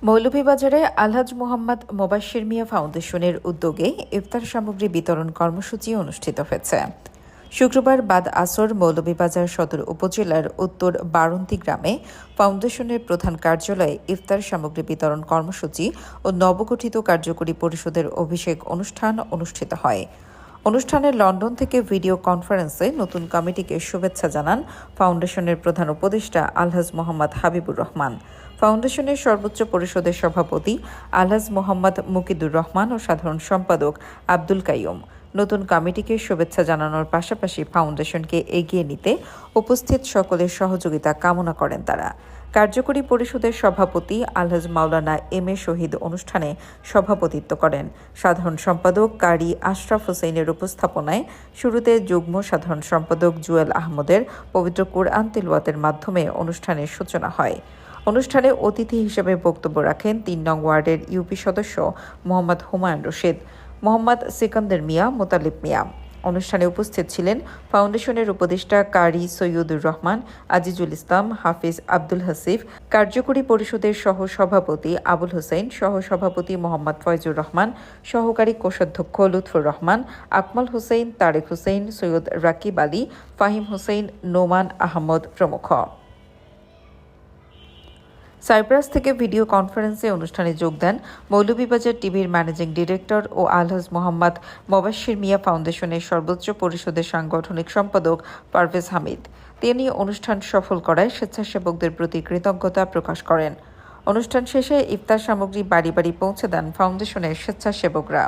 মৌলভীবাজারে আলহাজ মোহাম্মদ মোবাশ্বের মিয়া ফাউন্ডেশনের উদ্যোগে ইফতার সামগ্রী বিতরণ কর্মসূচি অনুষ্ঠিত হয়েছে। শুক্রবার বাদ আসর মৌলভীবাজার সদর উপজেলার উত্তর বারন্তি গ্রামে ফাউন্ডেশনের প্রধান কার্যালয়ে ইফতার সামগ্রী বিতরণ কর্মসূচি ও নবগঠিত কার্যকরী পরিষদের অভিষেক অনুষ্ঠান অনুষ্ঠিত হয়। অনুষ্ঠানে লন্ডন থেকে ভিডিও কনফারেন্সে নতুন কমিটিকে শুভেচ্ছা জানান ফাউন্ডেশনের প্রধান উপদেষ্টা আলহাজ মোহাম্মদ হাবিবুর রহমান। ফাউন্ডেশনের সর্বোচ্চ পরিষদের সভাপতি আলহাজ মোহাম্মদ মুকিদুর রহমান ও সাধারণ সম্পাদক আব্দুল কাইয়ুম নতুন কমিটিকে শুভেচ্ছা জানানোর পাশাপাশি ফাউন্ডেশনকে এগিয়ে নিতে উপস্থিত সকলের সহযোগিতা কামনা করেন তারা। কার্যকরী পরিষদের সভাপতি আলহাজ মাওলানা এম এ শহীদ অনুষ্ঠানে সভাপতিত্ব করেন। সাধারণ সম্পাদক কারি আশরাফ হোসেনের উপস্থাপনায় শুরুতে যুগ্ম সাধারণ সম্পাদক জুয়েল আহমদের পবিত্র কোরআন তিলাওয়াতের মাধ্যমে অনুষ্ঠানের সূচনা হয়। অনুষ্ঠানে অতিথি হিসেবে বক্তব্য রাখেন ৩ নং ওয়ার্ডের ইউপি সদস্য মোহাম্মদ হুমায়ুন রশিদ, মোহাম্মদ সিকান্দার মিয়া, মোতালিব মিয়া। অনুষ্ঠানে উপস্থিত ছিলেন ফাউন্ডেশনের উপদেষ্টা কারি সৈয়দুর রহমান, আজিজুল ইসলাম, হাফিজ আব্দুল হাসিফ, কার্যকরী পরিষদের সহ সভাপতি আবুল হোসেন, সহসভাপতি মোহাম্মদ ফয়জুর রহমান, সহকারী কোষাধ্যক্ষ লুৎফুর রহমান, আকমল হোসেন, তারেক হোসেন, সৈয়দ রাকিব আলী, ফাহিম হোসেন, নোমান আহমদ প্রমুখ। সাইপ্রাস থেকে ভিডিও কনফারেন্সে অনুষ্ঠানে যোগ দেন মৌলভীবাজার টিভির ম্যানেজিং ডিরেক্টর ও আলহাজ মোহাম্মদ মোবাশ্বের মিয়া ফাউন্ডেশনের সর্বোচ্চ পরিষদের সাংগঠনিক সম্পাদক পারভেজ হামিদ। তিনি অনুষ্ঠান সফল করায় স্বেচ্ছাসেবকদের প্রতি কৃতজ্ঞতা প্রকাশ করেন। অনুষ্ঠান শেষে ইফতার সামগ্রী বাড়ি বাড়ি পৌঁছে দেন ফাউন্ডেশনের স্বেচ্ছাসেবকরা।